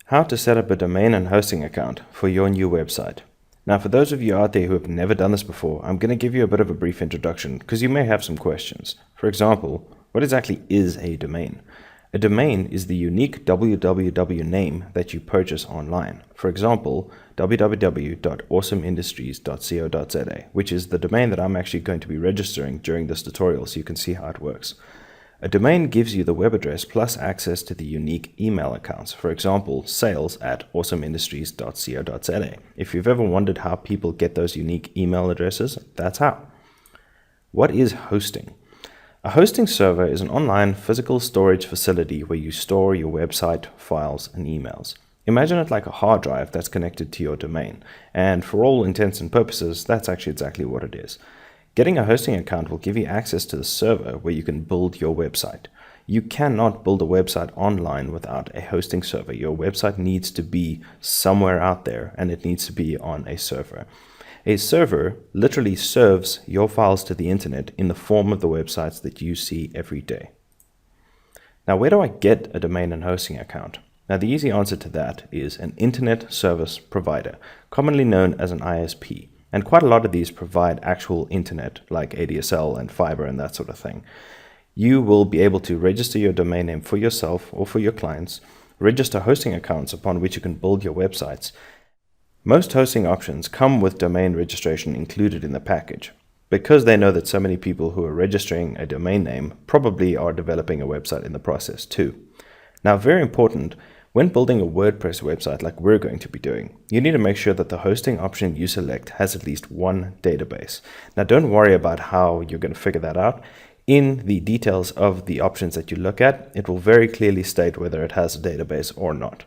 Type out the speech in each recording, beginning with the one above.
How to set up a domain and hosting account for your new website. Now, for those of you out there who have never done this before, I'm going to give you a bit of a brief introduction because you may have some questions. For example, what exactly is a domain? A domain is the unique www name that you purchase online. For example, www.awesomeindustries.co.za, which is the domain that I'm actually going to be registering during this tutorial so you can see how it works. A domain gives you the web address plus access to the unique email accounts. For example, sales@awesomeindustries.co.za. If you've ever wondered how people get those unique email addresses, that's how. What is hosting? A hosting server is an online physical storage facility where you store your website, files, and emails. Imagine it like a hard drive that's connected to your domain. And for all intents and purposes, that's actually exactly what it is. Getting a hosting account will give you access to the server where you can build your website. You cannot build a website online without a hosting server. Your website needs to be somewhere out there and it needs to be on a server. A server literally serves your files to the internet in the form of the websites that you see every day. Now, where do I get a domain and hosting account? Now, the easy answer to that is an internet service provider, commonly known as an ISP. And quite a lot of these provide actual internet like ADSL and fiber and that sort of thing. You will be able to register your domain name for yourself or for your clients, register hosting accounts upon which you can build your websites. Most hosting options come with domain registration included in the package, because they know that so many people who are registering a domain name probably are developing a website in the process too. Now, very important, when building a WordPress website like we're going to be doing, you need to make sure that the hosting option you select has at least one database. Now, don't worry about how you're going to figure that out. In the details of the options that you look at, it will very clearly state whether it has a database or not.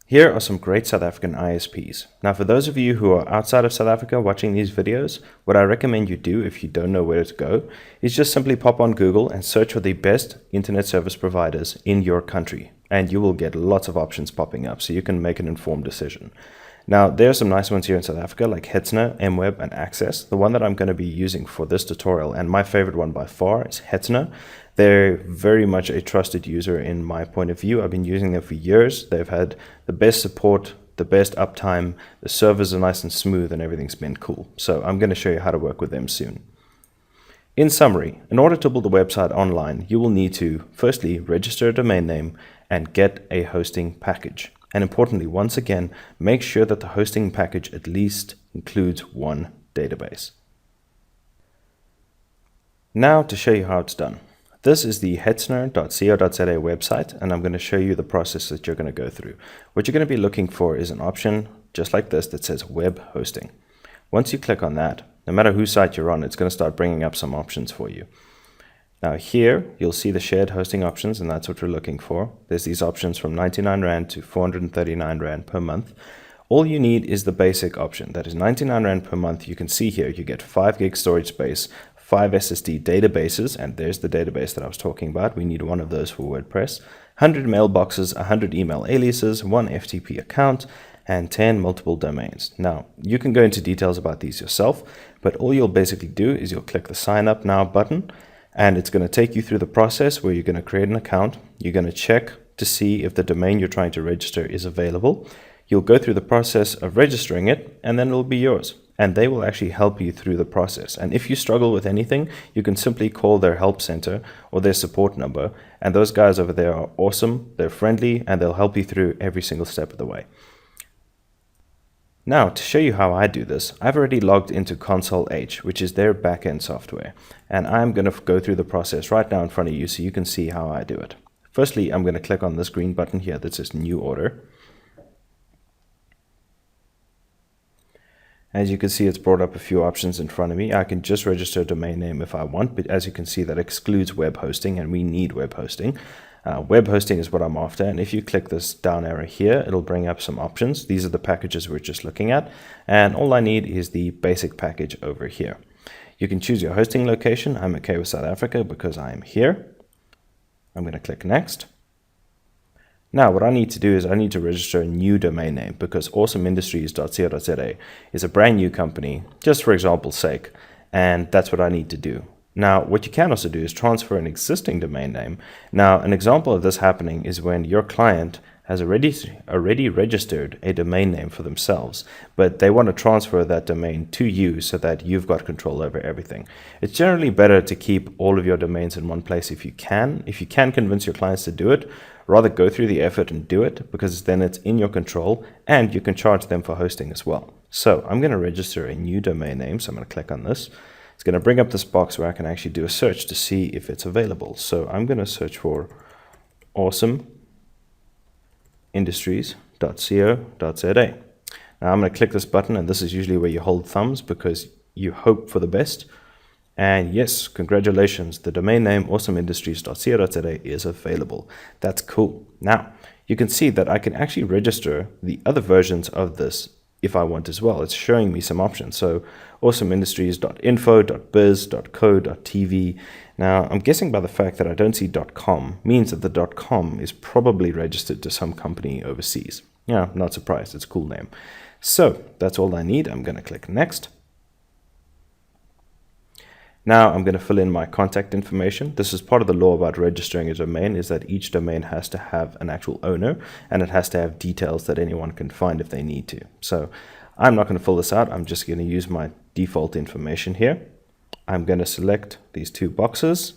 Here are some great South African ISPs. Now, for those of you who are outside of South Africa watching these videos, what I recommend you do if you don't know where to go is just simply pop on Google and search for the best internet service providers in your country. And you will get lots of options popping up so you can make an informed decision. Now, there are some nice ones here in South Africa like Hetzner, MWeb, and Access. The one that I'm going to be using for this tutorial, and my favorite one by far, is Hetzner. They're very much a trusted user in my point of view. I've been using them for years. They've had the best support, the best uptime, the servers are nice and smooth, and everything's been cool. So I'm going to show you how to work with them soon. In summary, in order to build a website online, you will need to firstly register a domain name and get a hosting package. And importantly, once again, make sure that the hosting package at least includes one database. Now to show you how it's done. This is the hetzner.co.za website, and I'm going to show you the process that you're going to go through. What you're going to be looking for is an option just like this that says web hosting. Once you click on that, no matter whose site you're on, it's going to start bringing up some options for you. Now here, you'll see the shared hosting options, and that's what we're looking for. There's these options from 99 Rand to 439 Rand per month. All you need is the basic option. That is 99 Rand per month. You can see here, you get 5 gig storage space, 5 SSD databases, and there's the database that I was talking about. We need one of those for WordPress. 100 mailboxes, 100 email aliases, 1 FTP account, and 10 multiple domains. Now, you can go into details about these yourself, but all you'll basically do is you'll click the Sign Up Now button, and it's going to take you through the process where you're going to create an account. You're going to check to see if the domain you're trying to register is available. You'll go through the process of registering it, and then it'll be yours. And they will actually help you through the process. And if you struggle with anything, you can simply call their help center or their support number. And those guys over there are awesome, they're friendly, and they'll help you through every single step of the way. Now, to show you how I do this, I've already logged into Console H, which is their backend software. And I'm going to go through the process right now in front of you so you can see how I do it. Firstly, I'm going to click on this green button here that says New Order. As you can see, it's brought up a few options in front of me. I can just register a domain name if I want, but as you can see, that excludes web hosting, and we need web hosting. Web hosting is what I'm after, and if you click this down arrow here, it'll bring up some options. These are the packages we're just looking at, and all I need is the basic package over here. You can choose your hosting location. I'm okay with South Africa because I'm here. I'm going to click Next. Now, what I need to do is I need to register a new domain name because awesomeindustries.co.za is a brand new company, just for example's sake, and that's what I need to do. Now, what you can also do is transfer an existing domain name. Now, an example of this happening is when your client has already registered a domain name for themselves, but they want to transfer that domain to you so that you've got control over everything. It's generally better to keep all of your domains in one place if you can. If you can convince your clients to do it, rather go through the effort and do it, because then it's in your control and you can charge them for hosting as well. So I'm going to register a new domain name. So I'm going to click on this. It's going to bring up this box where I can actually do a search to see if it's available. So I'm going to search for awesomeindustries.co.za. Now I'm going to click this button, and this is usually where you hold thumbs because you hope for the best. And yes, congratulations, the domain name awesomeindustries.co.za is available. That's cool. Now you can see that I can actually register the other versions of this if I want as well. It's showing me some options. So awesomeindustries.info.biz.co.tv. Now I'm guessing by the fact that I don't see .com means that the .com is probably registered to some company overseas. Yeah, not surprised. It's a cool name. So that's all I need. I'm going to click next. Now I'm going to fill in my contact information. This is part of the law about registering a domain, is that each domain has to have an actual owner, and it has to have details that anyone can find if they need to. So I'm not going to fill this out. I'm just going to use my default information here. I'm going to select these two boxes,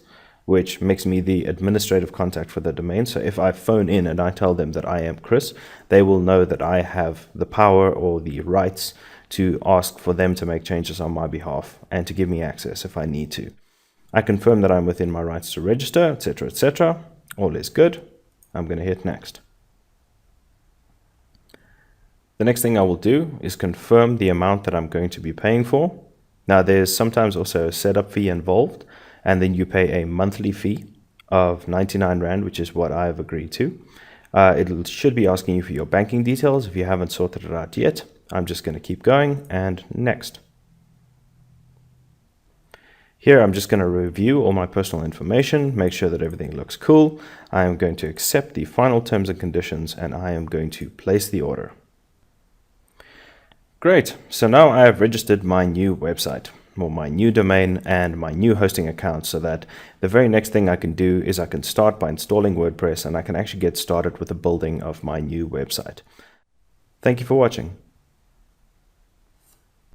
which makes me the administrative contact for the domain. So if I phone in and I tell them that I am Chris, they will know that I have the power or the rights to ask for them to make changes on my behalf and to give me access if I need to. I confirm that I'm within my rights to register, etc., etc. All is good. I'm going to hit next. The next thing I will do is confirm the amount that I'm going to be paying for. Now there's sometimes also a setup fee involved, and then you pay a monthly fee of 99 Rand, which is what I've agreed to. It should be asking you for your banking details if you haven't sorted it out yet. I'm just going to keep going and next. Here I'm just going to review all my personal information, make sure that everything looks cool. I am going to accept the final terms and conditions, and I am going to place the order. Great, so now I have registered my new website, or my new domain and my new hosting account, so that the very next thing I can do is I can start by installing WordPress, and I can actually get started with the building of my new website. Thank you for watching.